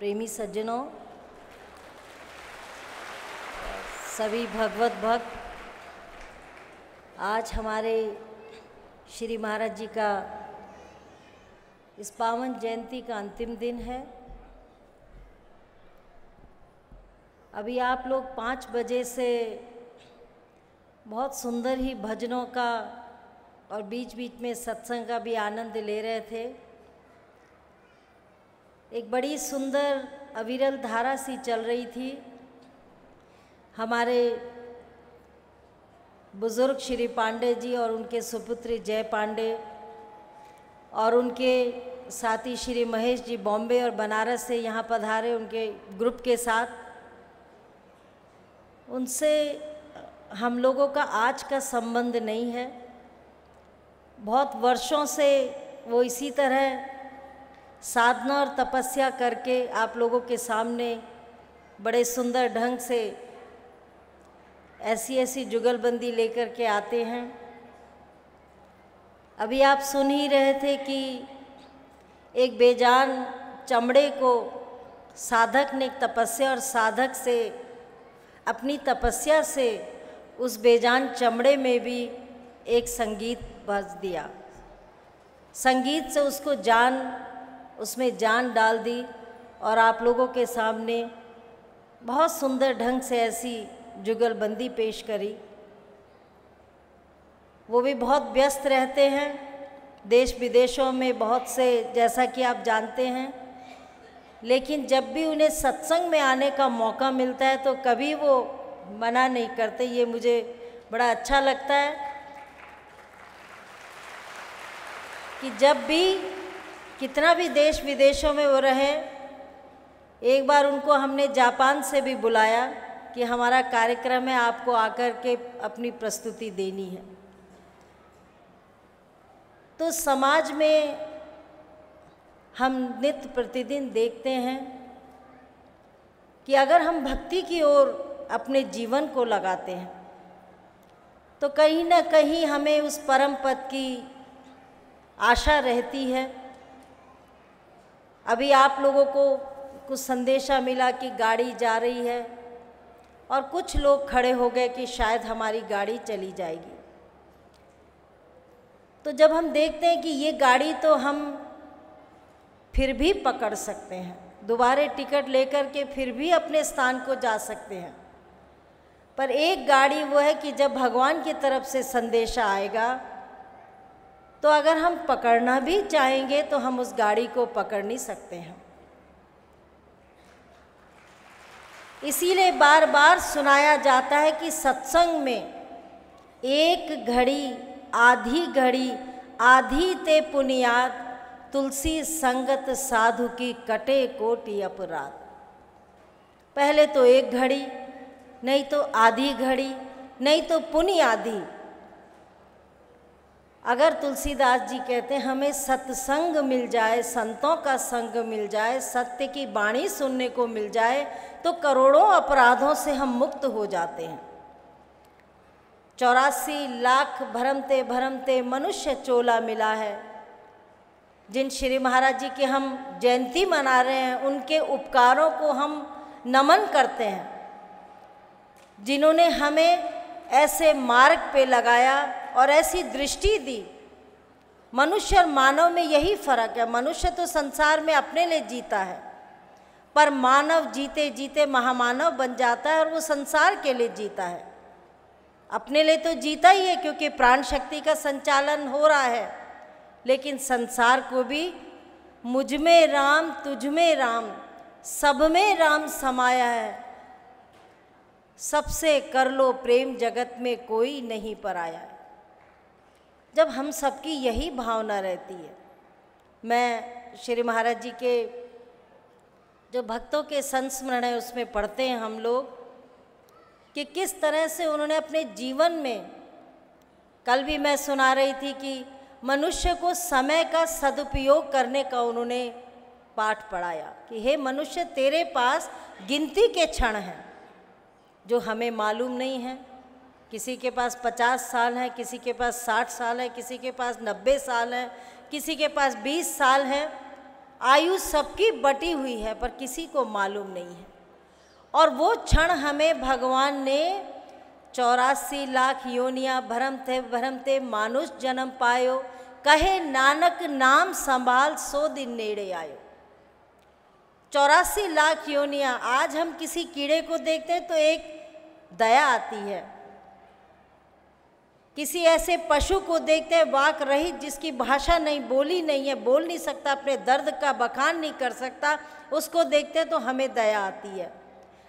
प्रेमी सज्जनों, सभी भगवत भक्त, आज हमारे श्री महाराज जी का इस पावन जयंती का अंतिम दिन है। अभी आप लोग 5 बजे से बहुत सुंदर ही भजनों का और बीच बीच में सत्संग का भी आनंद ले रहे थे। एक बड़ी सुंदर अविरल धारा सी चल रही थी। हमारे बुजुर्ग श्री पांडे जी और उनके सुपुत्री जय पांडे और उनके साथी श्री महेश जी बॉम्बे और बनारस से यहाँ पधारे उनके ग्रुप के साथ। उनसे हम लोगों का आज का संबंध नहीं है। बहुत वर्षों से वो इसी तरह साधना और तपस्या करके आप लोगों के सामने बड़े सुंदर ढंग से ऐसी जुगलबंदी लेकर के आते हैं। अभी आप सुन ही रहे थे कि एक बेजान चमड़े को साधक ने तपस्या और साधक से अपनी तपस्या से उस बेजान चमड़े में भी एक संगीत भर दिया। संगीत से उसको उसमें जान डाल दी और आप लोगों के सामने बहुत सुंदर ढंग से ऐसी जुगलबंदी पेश करी। वो भी बहुत व्यस्त रहते हैं देश विदेशों में बहुत से, जैसा कि आप जानते हैं, लेकिन जब भी उन्हें सत्संग में आने का मौका मिलता है तो कभी वो मना नहीं करते। ये मुझे बड़ा अच्छा लगता है कि जब भी कितना भी देश विदेशों में वो रहें। एक बार उनको हमने जापान से भी बुलाया कि हमारा कार्यक्रम है, आपको आकर के अपनी प्रस्तुति देनी है। तो समाज में हम नित्य प्रतिदिन देखते हैं कि अगर हम भक्ति की ओर अपने जीवन को लगाते हैं तो कहीं ना कहीं हमें उस परम पद की आशा रहती है। अभी आप लोगों को कुछ संदेशा मिला कि गाड़ी जा रही है और कुछ लोग खड़े हो गए कि शायद हमारी गाड़ी चली जाएगी। तो जब हम देखते हैं कि ये गाड़ी तो हम फिर भी पकड़ सकते हैं, दोबारा टिकट लेकर के फिर भी अपने स्थान को जा सकते हैं, पर एक गाड़ी वो है कि जब भगवान की तरफ से संदेशा आएगा तो अगर हम पकड़ना भी चाहेंगे तो हम उस गाड़ी को पकड़ नहीं सकते हैं। इसीलिए बार बार सुनाया जाता है कि सत्संग में एक घड़ी आधी ते पुनियाद, तुलसी संगत साधु की कटे कोटि अपराध। पहले तो एक घड़ी, नहीं तो आधी घड़ी, नहीं तो पुनि आधी। अगर तुलसीदास जी कहते हैं हमें सत्संग मिल जाए, संतों का संग मिल जाए, सत्य की वाणी सुनने को मिल जाए तो करोड़ों अपराधों से हम मुक्त हो जाते हैं। 84 लाख भरमते भरमते मनुष्य चोला मिला है। जिन श्री महाराज जी के हम जयंती मना रहे हैं उनके उपकारों को हम नमन करते हैं, जिन्होंने हमें ऐसे मार्ग पे लगाया और ऐसी दृष्टि दी। मनुष्य और मानव में यही फर्क है। मनुष्य तो संसार में अपने लिए जीता है, पर मानव जीते जीते महामानव बन जाता है और वो संसार के लिए जीता है। अपने लिए तो जीता ही है क्योंकि प्राण शक्ति का संचालन हो रहा है, लेकिन संसार को भी मुझ में राम तुझ में राम सब में राम समाया है, सबसे कर लो प्रेम जगत में कोई नहीं पराया है। जब हम सबकी यही भावना रहती है, मैं श्री महाराज जी के जो भक्तों के संस्मरण है उसमें पढ़ते हैं हम लोग कि किस तरह से उन्होंने अपने जीवन में, कल भी मैं सुना रही थी कि मनुष्य को समय का सदुपयोग करने का उन्होंने पाठ पढ़ाया कि हे मनुष्य, तेरे पास गिनती के क्षण हैं जो हमें मालूम नहीं है। किसी के पास 50 साल है, किसी के पास 60 साल है, किसी के पास 90 साल है, किसी के पास 20 साल है, आयु सबकी बटी हुई है पर किसी को मालूम नहीं है। और वो क्षण हमें भगवान ने 84 लाख योनियाँ भरमते मानुष जन्म पायो, कहे नानक नाम संभाल 100 दिन नेड़े आयो। 84 लाख योनियाँ। आज हम किसी कीड़े को देखते हैं तो एक दया आती है, किसी ऐसे पशु को देखते हैं वाक रहित, जिसकी भाषा नहीं, बोली नहीं है, बोल नहीं सकता, अपने दर्द का बखान नहीं कर सकता, उसको देखते हैं तो हमें दया आती है।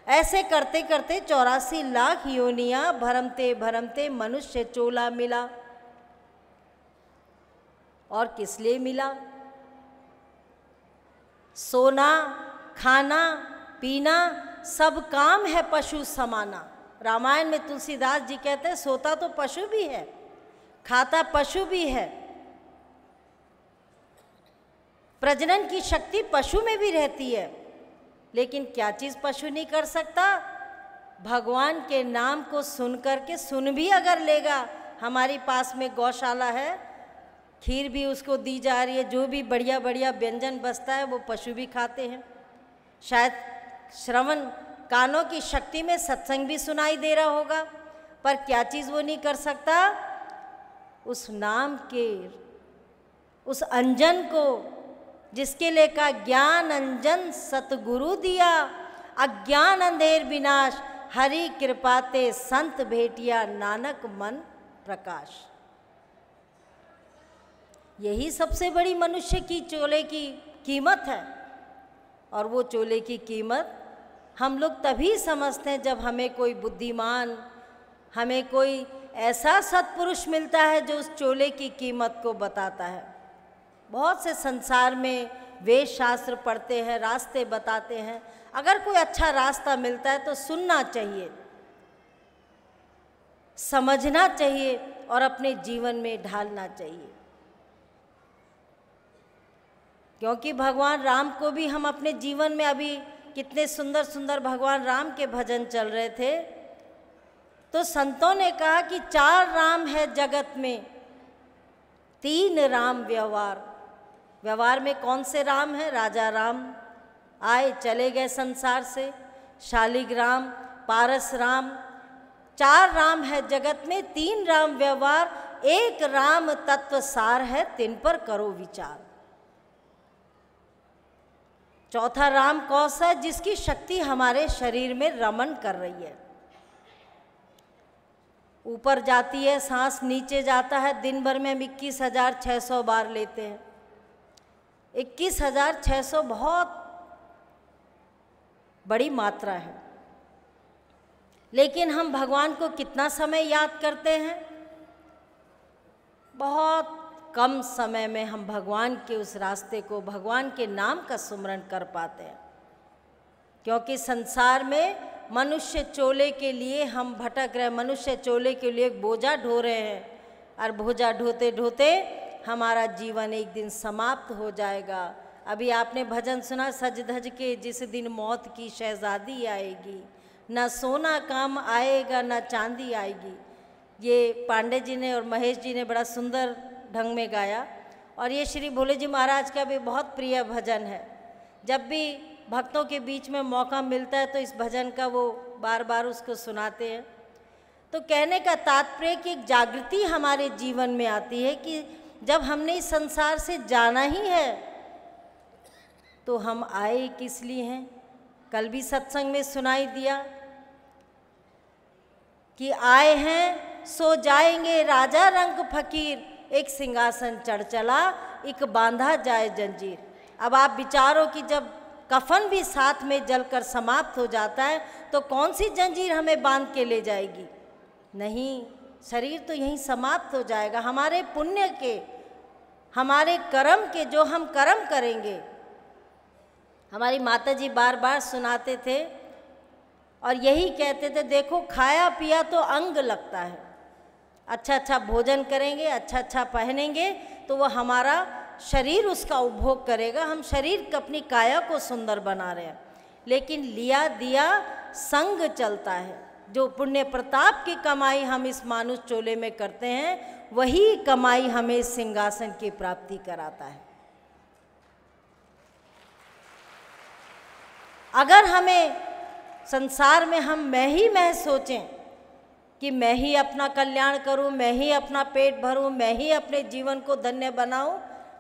ऐसे करते करते 84 लाख योनियाँ भरमते मनुष्य चोला मिला। और किस लिए मिला? सोना खाना पीना सब काम है पशु समाना। रामायण में तुलसीदास जी कहते हैं सोता तो पशु भी है, खाता पशु भी है, प्रजनन की शक्ति पशु में भी रहती है, लेकिन क्या चीज़ पशु नहीं कर सकता? भगवान के नाम को सुन करके, सुन भी अगर लेगा, हमारी पास में गौशाला है, खीर भी उसको दी जा रही है, जो भी बढ़िया बढ़िया व्यंजन बसता है वो पशु भी खाते हैं। शायद श्रवण कानों की शक्ति में सत्संग भी सुनाई दे रहा होगा, पर क्या चीज़ वो नहीं कर सकता? उस नाम के, उस अंजन को, जिसके लिए का ज्ञान अंजन सतगुरु दिया, अज्ञान अंधेर विनाश, हरि कृपाते संत भेटिया, नानक मन प्रकाश। यही सबसे बड़ी मनुष्य की चोले की कीमत है। और वो चोले की कीमत हम लोग तभी समझते हैं जब हमें कोई बुद्धिमान, हमें कोई ऐसा सत्पुरुष मिलता है जो उस चोले की कीमत को बताता है। बहुत से संसार में वेद शास्त्र पढ़ते हैं, रास्ते बताते हैं, अगर कोई अच्छा रास्ता मिलता है तो सुनना चाहिए, समझना चाहिए और अपने जीवन में ढालना चाहिए। क्योंकि भगवान राम को भी हम अपने जीवन में, अभी कितने सुंदर सुंदर भगवान राम के भजन चल रहे थे, तो संतों ने कहा कि 4 राम है जगत में, 3 राम व्यवहार। व्यवहार में कौन से राम है? राजा राम आए चले गए संसार से, शालिग्राम, पारस राम। 4 राम है जगत में, 3 राम व्यवहार, 1 राम तत्व सार है, तिन पर करो विचार। चौथा राम कौन सा है? जिसकी शक्ति हमारे शरीर में रमन कर रही है, ऊपर जाती है सांस, नीचे जाता है। दिन भर में हम 21,600 बार लेते हैं। 21,600 बहुत बड़ी मात्रा है, लेकिन हम भगवान को कितना समय याद करते हैं? बहुत कम समय में हम भगवान के उस रास्ते को, भगवान के नाम का सुमरण कर पाते हैं। क्योंकि संसार में मनुष्य चोले के लिए हम भटक रहे, मनुष्य चोले के लिए बोझा ढो रहे हैं, और बोझा ढोते ढोते हमारा जीवन एक दिन समाप्त हो जाएगा। अभी आपने भजन सुना, सज धज के जिस दिन मौत की शहजादी आएगी, न सोना काम आएगा न चांदी आएगी। ये पांडे जी ने और महेश जी ने बड़ा सुंदर ढंग में गाया, और ये श्री भोले जी महाराज का भी बहुत प्रिय भजन है। जब भी भक्तों के बीच में मौका मिलता है तो इस भजन का वो बार बार उसको सुनाते हैं। तो कहने का तात्पर्य कि एक जागृति हमारे जीवन में आती है कि जब हमने इस संसार से जाना ही है तो हम आए किस लिए हैं। कल भी सत्संग में सुनाई दिया कि आए हैं सो जाएंगे राजा रंग फकीर, एक सिंहासन चढ़ चला एक बांधा जाए जंजीर। अब आप विचारो कि जब कफन भी साथ में जलकर समाप्त हो जाता है तो कौन सी जंजीर हमें बांध के ले जाएगी? नहीं, शरीर तो यहीं समाप्त हो जाएगा। हमारे पुण्य के, हमारे कर्म के, जो हम कर्म करेंगे, हमारी माता जी बार बार सुनाते थे और यही कहते थे, देखो खाया पिया तो अंग लगता है, अच्छा अच्छा भोजन करेंगे, अच्छा अच्छा पहनेंगे तो वह हमारा शरीर उसका उपभोग करेगा। हम शरीर को, अपनी काया को सुंदर बना रहे हैं, लेकिन लिया दिया संग चलता है। जो पुण्य प्रताप की कमाई हम इस मानुष चोले में करते हैं, वही कमाई हमें सिंहासन की प्राप्ति कराता है। अगर हमें संसार में हम मैं सोचें कि मैं ही अपना कल्याण करूं, मैं ही अपना पेट भरूं, मैं ही अपने जीवन को धन्य बनाऊं,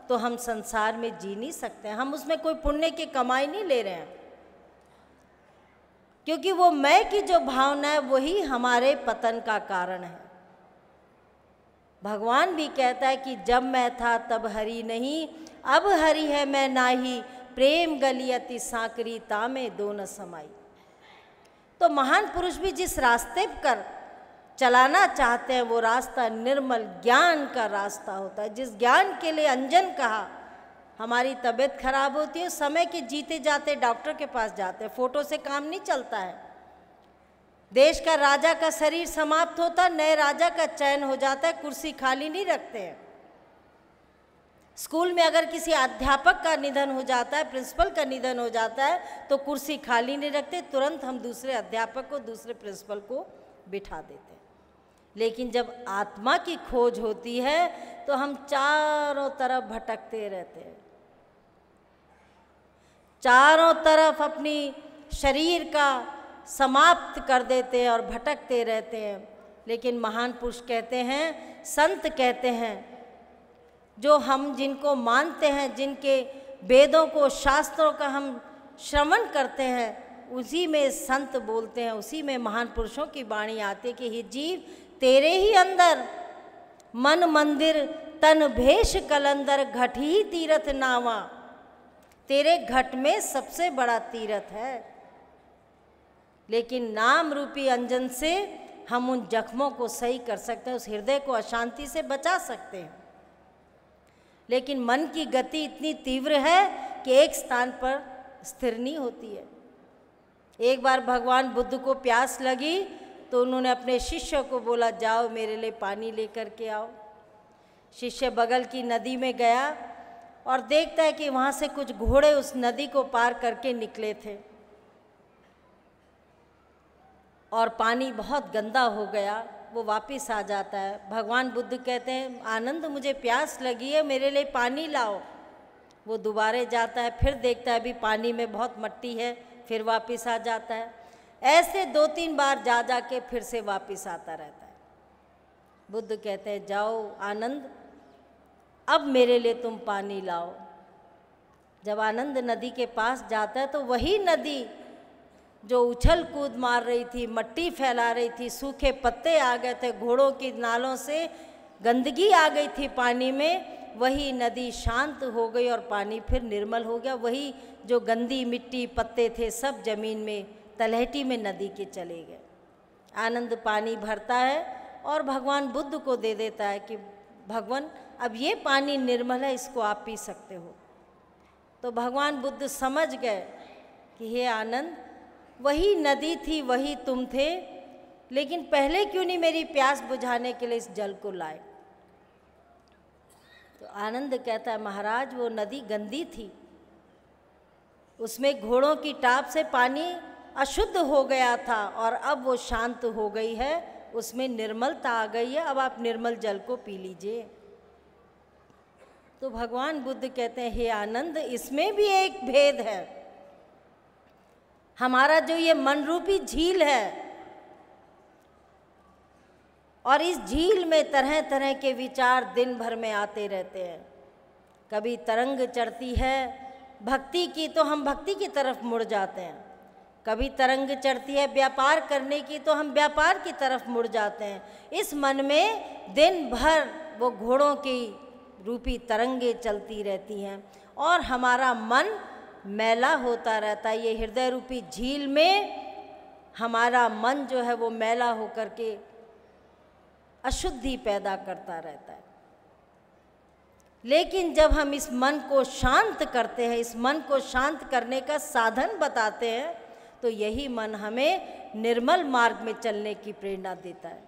तो हम संसार में जी नहीं सकते। हम उसमें कोई पुण्य की कमाई नहीं ले रहे हैं, क्योंकि वो मैं की जो भावना है वही हमारे पतन का कारण है। भगवान भी कहता है कि जब मैं था तब हरि नहीं, अब हरि है मैं नाही, प्रेम गली अति सांकरी तामे दो न समाई। तो महान पुरुष भी जिस रास्ते पर चलाना चाहते हैं वो रास्ता निर्मल ज्ञान का रास्ता होता है। जिस ज्ञान के लिए अंजन कहा, हमारी तबीयत खराब होती है, समय के जीते जाते डॉक्टर के पास जाते हैं, फोटो से काम नहीं चलता है। देश का राजा का शरीर समाप्त होता, नए राजा का चयन हो जाता है, कुर्सी खाली नहीं रखते हैं। स्कूल में अगर किसी अध्यापक का निधन हो जाता है, प्रिंसिपल का निधन हो जाता है, तो कुर्सी खाली नहीं रखते, तुरंत हम दूसरे अध्यापक को, दूसरे प्रिंसिपल को बिठा देते हैं। लेकिन जब आत्मा की खोज होती है तो हम चारों तरफ भटकते रहते हैं, चारों तरफ अपनी शरीर का समाप्त कर देते हैं और भटकते रहते हैं। लेकिन महान पुरुष कहते हैं, संत कहते हैं, जो हम जिनको मानते हैं, जिनके वेदों को, शास्त्रों का हम श्रवण करते हैं, उसी में संत बोलते हैं, उसी में महान पुरुषों की वाणी आती है कि हे जीव, तेरे ही अंदर मन मंदिर तन भेष कलंदर, घट ही तीरथ नावा। तेरे घट में सबसे बड़ा तीरथ है, लेकिन नाम रूपी अंजन से हम उन जख्मों को सही कर सकते हैं, उस हृदय को अशांति से बचा सकते हैं। लेकिन मन की गति इतनी तीव्र है कि एक स्थान पर स्थिर नहीं होती है। एक बार भगवान बुद्ध को प्यास लगी तो उन्होंने अपने शिष्य को बोला, जाओ मेरे लिए पानी लेकर के आओ। शिष्य बगल की नदी में गया और देखता है कि वहाँ से कुछ घोड़े उस नदी को पार करके निकले थे और पानी बहुत गंदा हो गया। वो वापस आ जाता है। भगवान बुद्ध कहते हैं, आनंद मुझे प्यास लगी है, मेरे लिए पानी लाओ। वो दोबारा जाता है, फिर देखता है अभी पानी में बहुत मट्टी है, फिर वापस आ जाता है। ऐसे 2-3 बार जा जा के फिर से वापस आता रहता है। बुद्ध कहते हैं, जाओ आनंद, अब मेरे लिए तुम पानी लाओ। जब आनंद नदी के पास जाता है तो वही नदी जो उछल कूद मार रही थी, मट्टी फैला रही थी, सूखे पत्ते आ गए थे, घोड़ों की नालों से गंदगी आ गई थी पानी में, वही नदी शांत हो गई और पानी फिर निर्मल हो गया। वही जो गंदी मिट्टी पत्ते थे सब जमीन में, तलहटी में नदी के चले गए। आनंद पानी भरता है और भगवान बुद्ध को दे देता है कि भगवान अब ये पानी निर्मल है, इसको आप पी सकते हो। तो भगवान बुद्ध समझ गए कि हे आनंद, वही नदी थी, वही तुम थे, लेकिन पहले क्यों नहीं मेरी प्यास बुझाने के लिए इस जल को लाए। तो आनंद कहता है, महाराज वो नदी गंदी थी, उसमें घोड़ों की टाप से पानी अशुद्ध हो गया था और अब वो शांत हो गई है, उसमें निर्मलता आ गई है, अब आप निर्मल जल को पी लीजिए। तो भगवान बुद्ध कहते हैं, हे आनंद, इसमें भी एक भेद है। हमारा जो ये मन रूपी झील है और इस झील में तरह तरह के विचार दिन भर में आते रहते हैं। कभी तरंग चढ़ती है भक्ति की तो हम भक्ति की तरफ मुड़ जाते हैं, कभी तरंग चढ़ती है व्यापार करने की तो हम व्यापार की तरफ मुड़ जाते हैं। इस मन में दिन भर वो घोड़ों की रूपी तरंगे चलती रहती हैं और हमारा मन मैला होता रहता है। ये हृदय रूपी झील में हमारा मन जो है वो मैला होकर के अशुद्धि पैदा करता रहता है। लेकिन जब हम इस मन को शांत करते हैं, इस मन को शांत करने का साधन बताते हैं, तो यही मन हमें निर्मल मार्ग में चलने की प्रेरणा देता है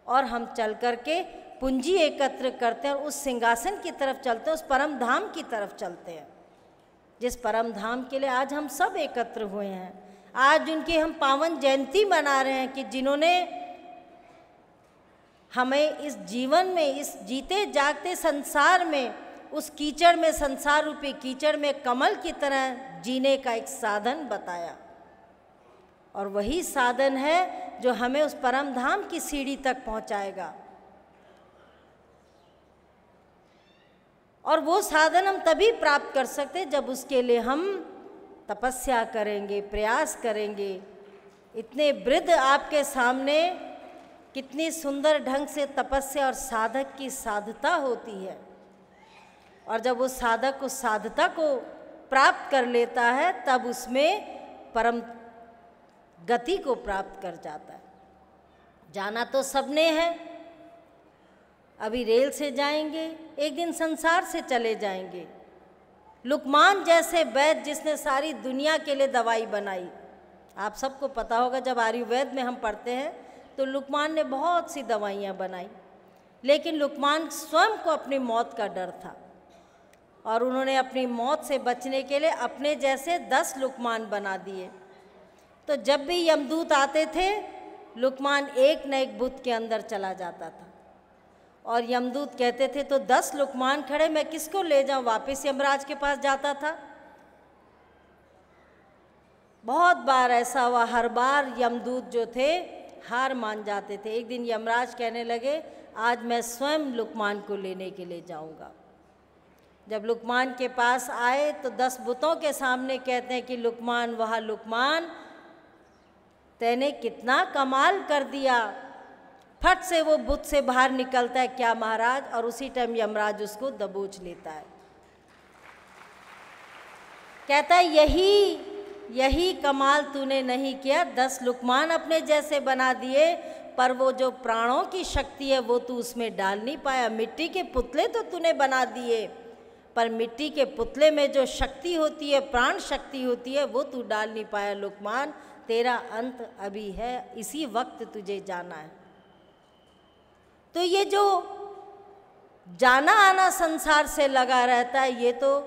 और हम चल करके पूंजी एकत्र करते हैं और उस सिंहासन की तरफ चलते हैं, उस परम धाम की तरफ चलते हैं, जिस परम धाम के लिए आज हम सब एकत्र हुए हैं। आज उनकी हम पावन जयंती मना रहे हैं कि जिन्होंने हमें इस जीवन में, इस जीते जागते संसार में, उस कीचड़ में, संसार रूपी कीचड़ में कमल की तरह जीने का एक साधन बताया, और वही साधन है जो हमें उस परम धाम की सीढ़ी तक पहुंचाएगा। और वो साधन हम तभी प्राप्त कर सकते जब उसके लिए हम तपस्या करेंगे, प्रयास करेंगे। इतने वृद्ध आपके सामने कितनी सुंदर ढंग से तपस्या और साधक की साधुता होती है, और जब वो साधक उस साधुता को प्राप्त कर लेता है तब उसमें परम गति को प्राप्त कर जाता है। जाना तो सबने है, अभी रेल से जाएंगे, एक दिन संसार से चले जाएंगे। लुकमान जैसे वैद्य जिसने सारी दुनिया के लिए दवाई बनाई, आप सबको पता होगा, जब आयुर्वेद में हम पढ़ते हैं तो लुकमान ने बहुत सी दवाइयाँ बनाई, लेकिन लुकमान स्वयं को अपनी मौत का डर था, और उन्होंने अपनी मौत से बचने के लिए अपने जैसे 10 लुकमान बना दिए। तो जब भी यमदूत आते थे, लुकमान एक न एक बुत के अंदर चला जाता था, और यमदूत कहते थे तो 10 लुकमान खड़े, मैं किसको ले जाऊं, वापस यमराज के पास जाता था। बहुत बार ऐसा हुआ, हर बार यमदूत जो थे हार मान जाते थे। एक दिन यमराज कहने लगे, आज मैं स्वयं लुकमान को लेने के लिए जाऊंगा। जब लुकमान के पास आए तो 10 बुतों के सामने कहते हैं कि लुकमान, वह लुकमान, तैने कितना कमाल कर दिया। फट से वो बुत से बाहर निकलता है, क्या महाराज, और उसी टाइम यमराज उसको दबोच लेता है। कहता है यही कमाल तूने नहीं किया, 10 लुकमान अपने जैसे बना दिए, पर वो जो प्राणों की शक्ति है वो तू उसमें डाल नहीं पाया। मिट्टी के पुतले तो तूने बना दिए, पर मिट्टी के पुतले में जो शक्ति होती है, प्राण शक्ति होती है, वो तू डाल नहीं पाया। लुकमान, तेरा अंत अभी है, इसी वक्त तुझे जाना है। तो ये जो जाना आना संसार से लगा रहता है, ये तो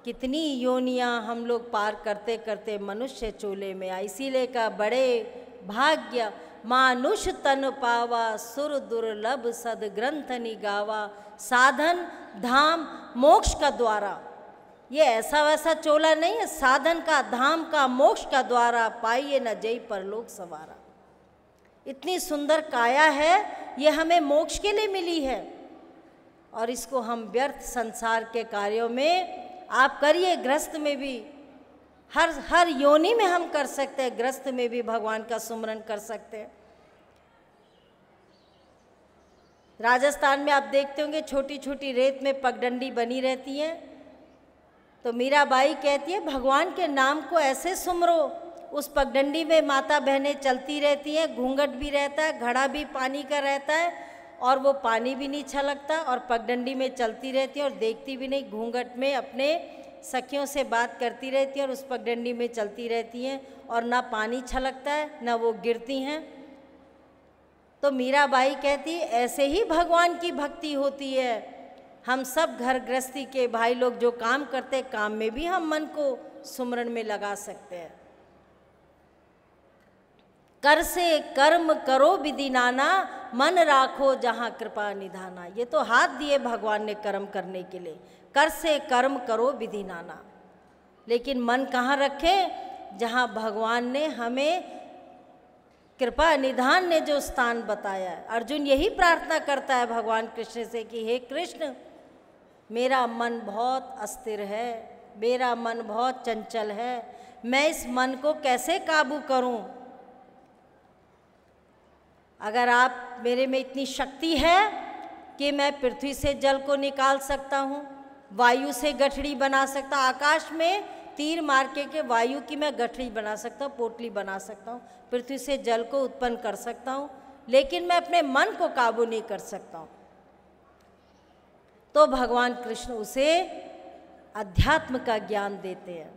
कितनी योनियां हम लोग पार करते करते मनुष्य चोले में आए। इसीलिए का बड़े भाग्य मानुष तन पावा, सुर दुर्लभ सद ग्रंथ निगावा, साधन धाम मोक्ष का द्वारा। ये ऐसा वैसा चोला नहीं है, साधन का, धाम का, मोक्ष का द्वारा, पाइए न जय परलोक सवारा। इतनी सुंदर काया है, ये हमें मोक्ष के लिए मिली है, और इसको हम व्यर्थ संसार के कार्यों में आप करिए। ग्रस्त में भी, हर योनि में हम कर सकते हैं, ग्रस्त में भी भगवान का सुमरन कर सकते हैं। राजस्थान में आप देखते होंगे छोटी छोटी रेत में पगडंडी बनी रहती है, तो मीराबाई कहती है भगवान के नाम को ऐसे सुमरो। उस पगडंडी में माता बहनें चलती रहती हैं, घूंघट भी रहता है, घड़ा भी पानी का रहता है, और वो पानी भी नहीं छलकता, और पगडंडी में चलती रहती है और देखती भी नहीं, घूंघट में अपने सखियों से बात करती रहती हैं और उस पगडंडी में चलती रहती हैं, और ना पानी छलकता है ना वो गिरती हैं। तो मीराबाई कहती ऐसे ही भगवान की भक्ति होती है। हम सब घर गृहस्थी के भाई लोग जो काम करते, काम में भी हम मन को सुमरन में लगा सकते हैं। कर से कर्म करो विधि नाना, मन राखो जहाँ कृपा निधाना। ये तो हाथ दिए भगवान ने कर्म करने के लिए, कर से कर्म करो विधि नाना, लेकिन मन कहाँ रखे, जहाँ भगवान ने हमें कृपा निधान ने जो स्थान बताया है। अर्जुन यही प्रार्थना करता है भगवान कृष्ण से कि हे कृष्ण, मेरा मन बहुत अस्थिर है, मेरा मन बहुत चंचल है, मैं इस मन को कैसे काबू करूं। अगर आप, मेरे में इतनी शक्ति है कि मैं पृथ्वी से जल को निकाल सकता हूँ, वायु से गठड़ी बना सकता, आकाश में तीर मार के वायु की मैं गठड़ी बना सकता हूँ, पोटली बना सकता हूँ, पृथ्वी से जल को उत्पन्न कर सकता हूँ, लेकिन मैं अपने मन को काबू नहीं कर सकता हूँ। तो भगवान कृष्ण उसे अध्यात्म का ज्ञान देते हैं,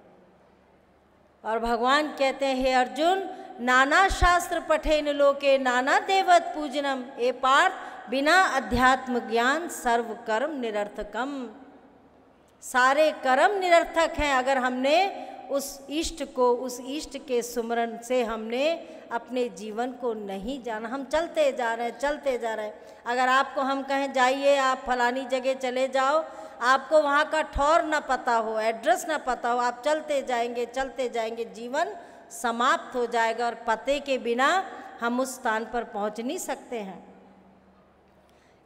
और भगवान कहते हैं हे अर्जुन, नाना शास्त्र पठेन लोके नाना देवत पूजनम, ए पार्थ बिना अध्यात्म ज्ञान सर्व कर्म निरर्थकम। सारे कर्म निरर्थक हैं अगर हमने उस इष्ट को, उस इष्ट के सुमरन से हमने अपने जीवन को नहीं जाना। हम चलते जा रहे हैं, चलते जा रहे हैं। अगर आपको हम कहें जाइए, आप फलानी जगह चले जाओ, आपको वहाँ का ठौर ना पता हो, एड्रेस ना पता हो, आप चलते जाएंगे, जीवन समाप्त हो जाएगा और पते के बिना हम उस स्थान पर पहुँच नहीं सकते हैं।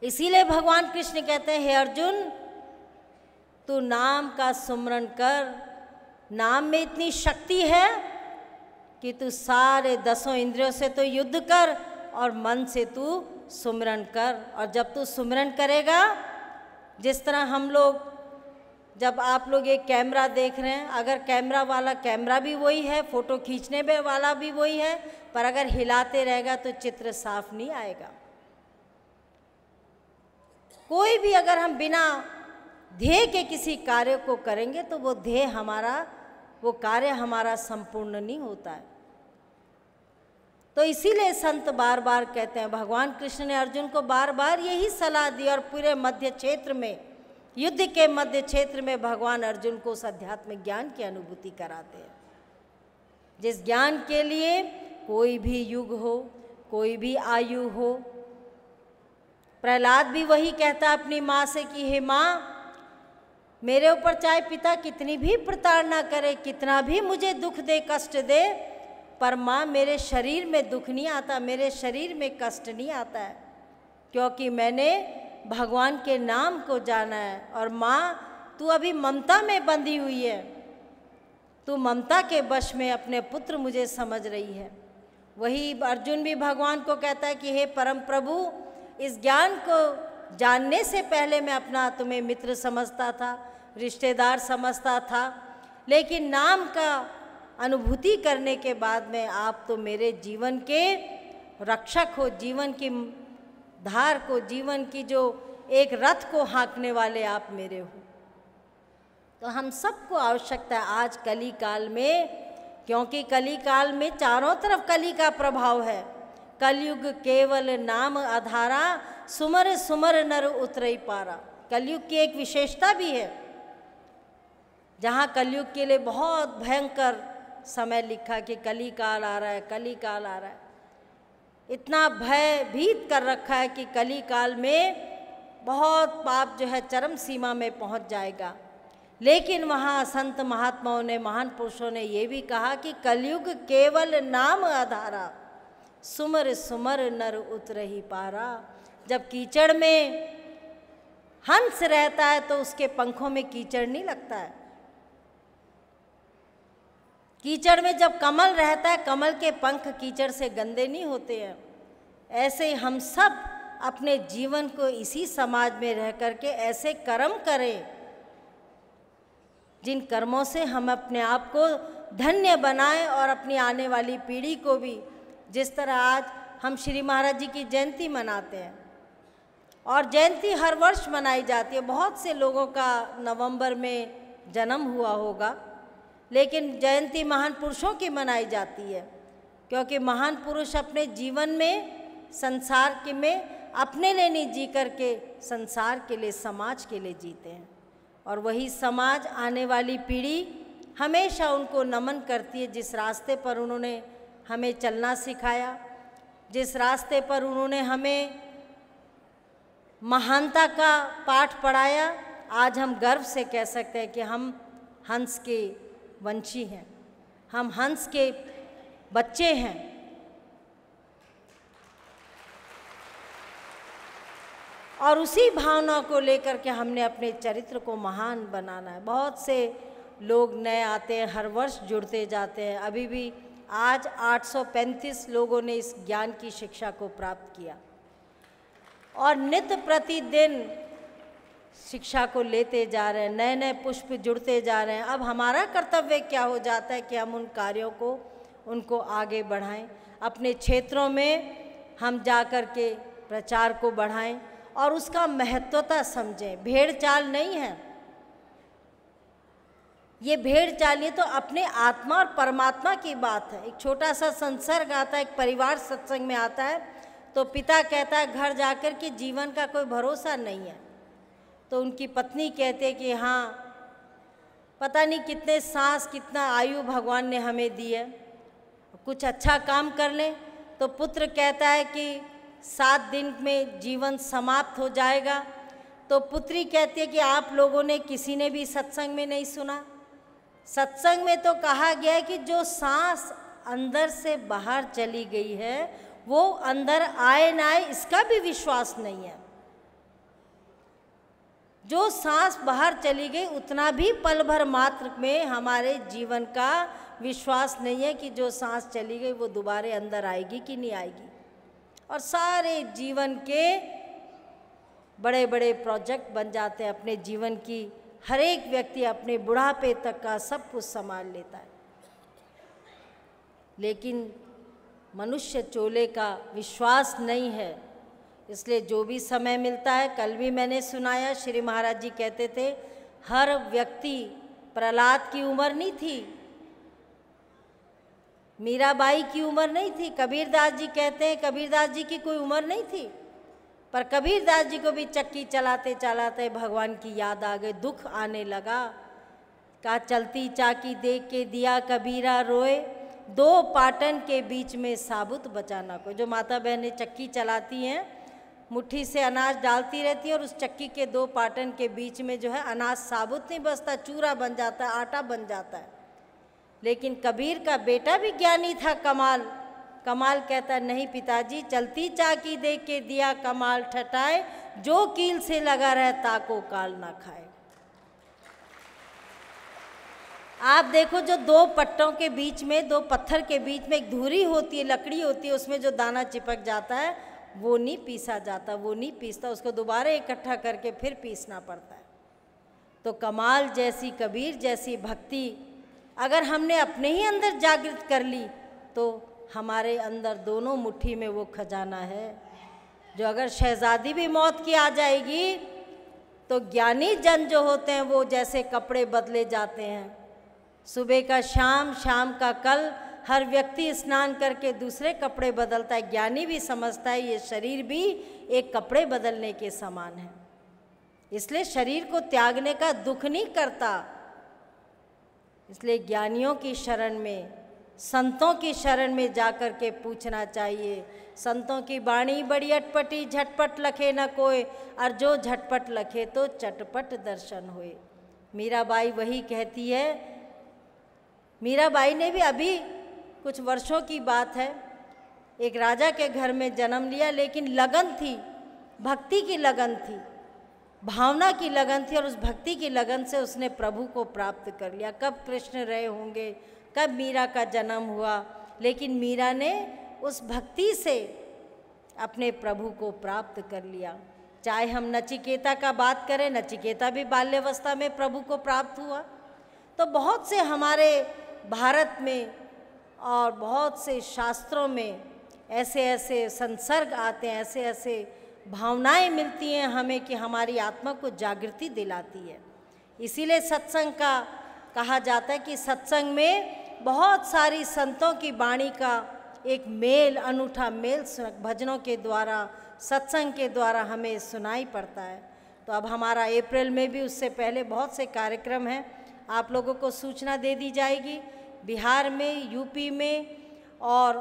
इसीलिए भगवान कृष्ण कहते हैं, हे अर्जुन, तू नाम का सुमरन कर। नाम में इतनी शक्ति है कि तू सारे 10 इंद्रियों से तो युद्ध कर और मन से तू सुमरन कर। और जब तू सुमरन करेगा, जिस तरह हम लोग, जब आप लोग एक कैमरा देख रहे हैं, अगर कैमरा वाला कैमरा भी वही है, फ़ोटो खींचने में वाला भी वही है, पर अगर हिलाते रहेगा तो चित्र साफ नहीं आएगा। कोई भी अगर हम बिना ध्येय के किसी कार्य को करेंगे तो वो ध्येय हमारा, वो कार्य हमारा संपूर्ण नहीं होता है। तो इसीलिए संत बार बार कहते हैं, भगवान कृष्ण ने अर्जुन को बार बार यही सलाह दी। और पूरे मध्य क्षेत्र में, युद्ध के मध्य क्षेत्र में भगवान अर्जुन को उस आध्यात्मिक ज्ञान की अनुभूति कराते हैं, जिस ज्ञान के लिए कोई भी युग हो, कोई भी आयु हो। प्रहलाद भी वही कहता अपनी माँ से कि हे माँ, मेरे ऊपर चाहे पिता कितनी भी प्रताड़ना करे, कितना भी मुझे दुख दे, कष्ट दे, पर माँ मेरे शरीर में दुख नहीं आता, मेरे शरीर में कष्ट नहीं आता है, क्योंकि मैंने भगवान के नाम को जाना है। और माँ, तू अभी ममता में बंधी हुई है, तू ममता के वश में अपने पुत्र मुझे समझ रही है। वही अर्जुन भी भगवान को कहता है कि हे परम प्रभु, इस ज्ञान को जानने से पहले मैं अपना तुम्हें मित्र समझता था, रिश्तेदार समझता था, लेकिन नाम का अनुभूति करने के बाद में आप तो मेरे जीवन के रक्षक हो, जीवन की धार को, जीवन की जो एक रथ को हाँकने वाले आप मेरे हो। तो हम सबको आवश्यकता है आज कली काल में, क्योंकि कली काल में चारों तरफ कली का प्रभाव है। कलयुग केवल नाम आधारा, सुमर सुमर नर उतरई पारा। कलयुग की एक विशेषता भी है, जहाँ कलयुग के लिए बहुत भयंकर समय लिखा कि कली काल आ रहा है, कली काल आ रहा है। इतना भयभीत कर रखा है कि कली काल में बहुत पाप जो है चरम सीमा में पहुंच जाएगा। लेकिन वहाँ संत महात्माओं ने, महान पुरुषों ने ये भी कहा कि कलयुग केवल नाम आधारा, सुमर सुमर नर उतरहि पारा। जब कीचड़ में हंस रहता है तो उसके पंखों में कीचड़ नहीं लगता है। कीचड़ में जब कमल रहता है, कमल के पंख कीचड़ से गंदे नहीं होते हैं। ऐसे ही हम सब अपने जीवन को इसी समाज में रह करके ऐसे कर्म करें जिन कर्मों से हम अपने आप को धन्य बनाएं और अपनी आने वाली पीढ़ी को भी। जिस तरह आज हम श्री महाराज जी की जयंती मनाते हैं, और जयंती हर वर्ष मनाई जाती है। बहुत से लोगों का नवंबर में जन्म हुआ होगा, लेकिन जयंती महान पुरुषों की मनाई जाती है, क्योंकि महान पुरुष अपने जीवन में, संसार के में अपने लिए नहीं जी करके संसार के लिए, समाज के लिए जीते हैं। और वही समाज, आने वाली पीढ़ी हमेशा उनको नमन करती है, जिस रास्ते पर उन्होंने हमें चलना सिखाया, जिस रास्ते पर उन्होंने हमें महानता का पाठ पढ़ाया। आज हम गर्व से कह सकते हैं कि हम हंस के वंशी हैं, हम हंस के बच्चे हैं। और उसी भावना को लेकर के हमने अपने चरित्र को महान बनाना है। बहुत से लोग नए आते हैं, हर वर्ष जुड़ते जाते हैं। अभी भी आज 835 लोगों ने इस ज्ञान की शिक्षा को प्राप्त किया, और नित्य प्रतिदिन शिक्षा को लेते जा रहे हैं, नए नए पुष्प जुड़ते जा रहे हैं। अब हमारा कर्तव्य क्या हो जाता है कि हम उन कार्यों को, उनको आगे बढ़ाएं, अपने क्षेत्रों में हम जा कर के प्रचार को बढ़ाएं और उसका महत्वता समझें। भेड़ चाल नहीं है ये, भेड़ चाल ये तो अपने आत्मा और परमात्मा की बात है। एक छोटा सा संसर्ग आता है, एक परिवार सत्संग में आता है, तो पिता कहता है घर जाकर के जीवन का कोई भरोसा नहीं है। तो उनकी पत्नी कहते हैं कि हाँ, पता नहीं कितने सांस, कितना आयु भगवान ने हमें दी है, कुछ अच्छा काम कर लें। तो पुत्र कहता है कि 7 दिन में जीवन समाप्त हो जाएगा। तो पुत्री कहती है कि आप लोगों ने किसी ने भी सत्संग में नहीं सुना। सत्संग में तो कहा गया है कि जो सांस अंदर से बाहर चली गई है वो अंदर आए ना आए इसका भी विश्वास नहीं है। जो सांस बाहर चली गई उतना भी पल भर मात्र में हमारे जीवन का विश्वास नहीं है कि जो सांस चली गई वो दोबारा अंदर आएगी कि नहीं आएगी। और सारे जीवन के बड़े बड़े प्रोजेक्ट बन जाते हैं अपने जीवन की। हर एक व्यक्ति अपने बुढ़ापे तक का सब कुछ संभाल लेता है, लेकिन मनुष्य चोले का विश्वास नहीं है। इसलिए जो भी समय मिलता है, कल भी मैंने सुनाया, श्री महाराज जी कहते थे हर व्यक्ति, प्रहलाद की उम्र नहीं थी, मीराबाई की उम्र नहीं थी, कबीरदास जी कहते हैं कबीरदास जी की कोई उम्र नहीं थी, पर कबीरदास जी को भी चक्की चलाते चलाते भगवान की याद आ गई, दुख आने लगा। कहा चलती चाकी देख के दिया कबीरा रोए, दो पाटन के बीच में साबुत बचाना कोई। जो माता बहनें चक्की चलाती हैं, मुट्ठी से अनाज डालती रहती है और उस चक्की के दो पाटन के बीच में जो है अनाज साबुत नहीं बचता, चूरा बन जाता है, आटा बन जाता है। लेकिन कबीर का बेटा भी ज्ञानी था कमाल। कमाल कहता नहीं पिताजी, चलती चाकी देख के दिया कमाल ठटाए, जो कील से लगा रहे ताको काल ना खाए। आप देखो जो दो पट्टों के बीच में, दो पत्थर के बीच में एक धुरी होती है, लकड़ी होती है, उसमें जो दाना चिपक जाता है वो नहीं पीसा जाता, वो नहीं पीसता, उसको दोबारा इकट्ठा करके फिर पीसना पड़ता है। तो कमाल जैसी, कबीर जैसी भक्ति अगर हमने अपने ही अंदर जागृत कर ली तो हमारे अंदर दोनों मुट्ठी में वो खजाना है। जो अगर शहजादी भी मौत की आ जाएगी तो ज्ञानी जन जो होते हैं वो जैसे कपड़े बदले जाते हैं, सुबह का शाम, शाम का कल, हर व्यक्ति स्नान करके दूसरे कपड़े बदलता है। ज्ञानी भी समझता है ये शरीर भी एक कपड़े बदलने के समान है, इसलिए शरीर को त्यागने का दुख नहीं करता। इसलिए ज्ञानियों की शरण में, संतों की शरण में जाकर के पूछना चाहिए। संतों की बाणी बड़ी अटपटी, झटपट लखे न कोय, और जो झटपट लखे तो चटपट दर्शन होए। मीराबाई वही कहती है। मीराबाई ने भी अभी कुछ वर्षों की बात है, एक राजा के घर में जन्म लिया, लेकिन लगन थी, भक्ति की लगन थी, भावना की लगन थी, और उस भक्ति की लगन से उसने प्रभु को प्राप्त कर लिया। कब कृष्ण रहे होंगे, कब मीरा का जन्म हुआ, लेकिन मीरा ने उस भक्ति से अपने प्रभु को प्राप्त कर लिया। चाहे हम नचिकेता का बात करें, नचिकेता भी बाल्यावस्था में प्रभु को प्राप्त हुआ। तो बहुत से हमारे भारत में और बहुत से शास्त्रों में ऐसे ऐसे संसर्ग आते हैं, ऐसे ऐसे भावनाएं मिलती हैं हमें कि हमारी आत्मा को जागृति दिलाती है। इसीलिए सत्संग का कहा जाता है कि सत्संग में बहुत सारी संतों की वाणी का एक मेल, अनूठा मेल भजनों के द्वारा, सत्संग के द्वारा हमें सुनाई पड़ता है। तो अब हमारा अप्रैल में भी उससे पहले बहुत से कार्यक्रम हैं, आप लोगों को सूचना दे दी जाएगी। बिहार में, यूपी में और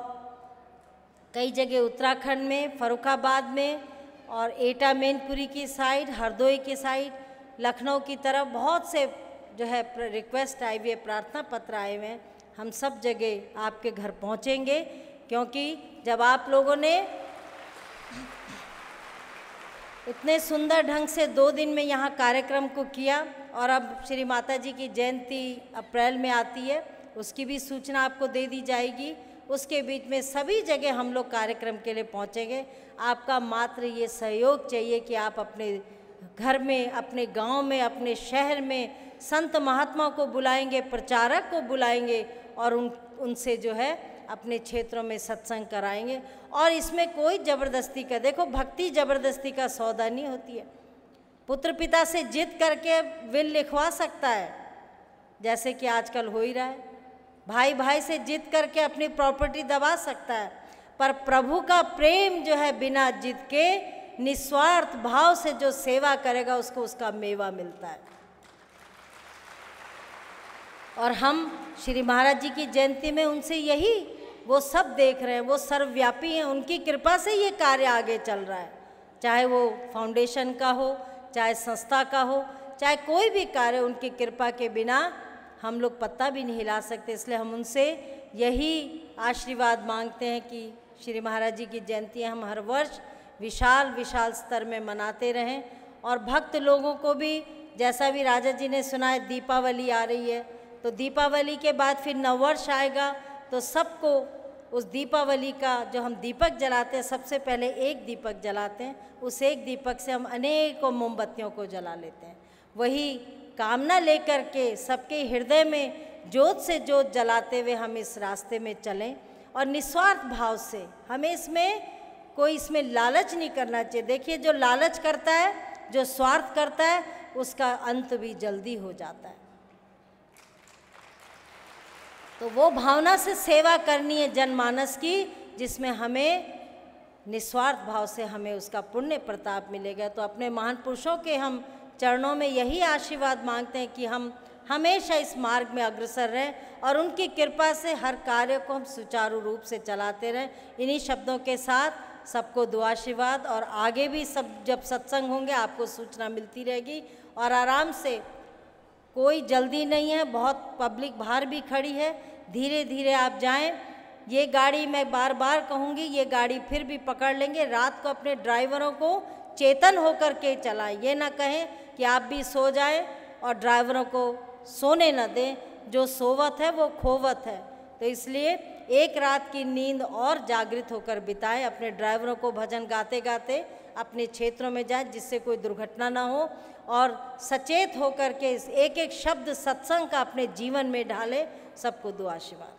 कई जगह उत्तराखंड में, फर्रुखाबाद में और एटा मैनपुरी की साइड, हरदोई की साइड, लखनऊ की तरफ बहुत से जो है रिक्वेस्ट आई हुई है, प्रार्थना पत्र आए हुए हैं। हम सब जगह आपके घर पहुंचेंगे, क्योंकि जब आप लोगों ने इतने सुंदर ढंग से 2 दिन में यहाँ कार्यक्रम को किया, और अब श्री माता जी की जयंती अप्रैल में आती है, उसकी भी सूचना आपको दे दी जाएगी। उसके बीच में सभी जगह हम लोग कार्यक्रम के लिए पहुँचेंगे। आपका मात्र ये सहयोग चाहिए कि आप अपने घर में, अपने गांव में, अपने शहर में संत महात्माओं को बुलाएंगे, प्रचारक को बुलाएंगे और उनसे जो है अपने क्षेत्रों में सत्संग कराएंगे। और इसमें कोई ज़बरदस्ती का, देखो भक्ति ज़बरदस्ती का सौदा नहीं होती है। पुत्र पिता से जिद करके विल लिखवा सकता है, जैसे कि आजकल हो ही रहा है। भाई भाई से जिद करके अपनी प्रॉपर्टी दबा सकता है, पर प्रभु का प्रेम जो है बिना जिद के निस्वार्थ भाव से जो सेवा करेगा उसको उसका मेवा मिलता है। और हम श्री महाराज जी की जयंती में उनसे यही, वो सब देख रहे हैं, वो सर्वव्यापी हैं, उनकी कृपा से ये कार्य आगे चल रहा है। चाहे वो फाउंडेशन का हो, चाहे संस्था का हो, चाहे कोई भी कार्य, उनकी कृपा के बिना हम लोग पत्ता भी नहीं हिला सकते। इसलिए हम उनसे यही आशीर्वाद मांगते हैं कि श्री महाराज जी की जयंतियाँ हम हर वर्ष विशाल विशाल स्तर में मनाते रहें। और भक्त लोगों को भी, जैसा भी राजा जी ने सुना है, दीपावली आ रही है, तो दीपावली के बाद फिर नववर्ष आएगा, तो सबको उस दीपावली का जो हम दीपक जलाते हैं, सबसे पहले एक दीपक जलाते हैं, उस एक दीपक से हम अनेकों मोमबत्तियों को जला लेते हैं। वही कामना लेकर के सबके हृदय में जोत से जोत जलाते हुए हम इस रास्ते में चलें और निस्वार्थ भाव से, हमें इसमें लालच नहीं करना चाहिए। देखिए, जो लालच करता है, जो स्वार्थ करता है, उसका अंत भी जल्दी हो जाता है। तो वो भावना से सेवा करनी है जनमानस की, जिसमें हमें निस्वार्थ भाव से हमें उसका पुण्य प्रताप मिलेगा। तो अपने महान पुरुषों के हम चरणों में यही आशीर्वाद मांगते हैं कि हम हमेशा इस मार्ग में अग्रसर रहें और उनकी कृपा से हर कार्य को हम सुचारू रूप से चलाते रहें। इन्हीं शब्दों के साथ सबको दुआ आशीर्वाद, और आगे भी सब जब सत्संग होंगे आपको सूचना मिलती रहेगी। और आराम से, कोई जल्दी नहीं है, बहुत पब्लिक बाहर भी खड़ी है, धीरे धीरे आप जाएं। ये गाड़ी, मैं बार बार कहूँगी, ये गाड़ी फिर भी पकड़ लेंगे। रात को अपने ड्राइवरों को चेतन होकर के चलाएं, ये ना कहें कि आप भी सो जाएं और ड्राइवरों को सोने न दें। जो सोवत है वो खोवत है। तो इसलिए एक रात की नींद और जागृत होकर बिताएं। अपने ड्राइवरों को भजन गाते गाते अपने क्षेत्रों में जाएं, जिससे कोई दुर्घटना ना हो, और सचेत होकर के एक एक शब्द सत्संग का अपने जीवन में ढालें। सबको दुआ आशीर्वाद।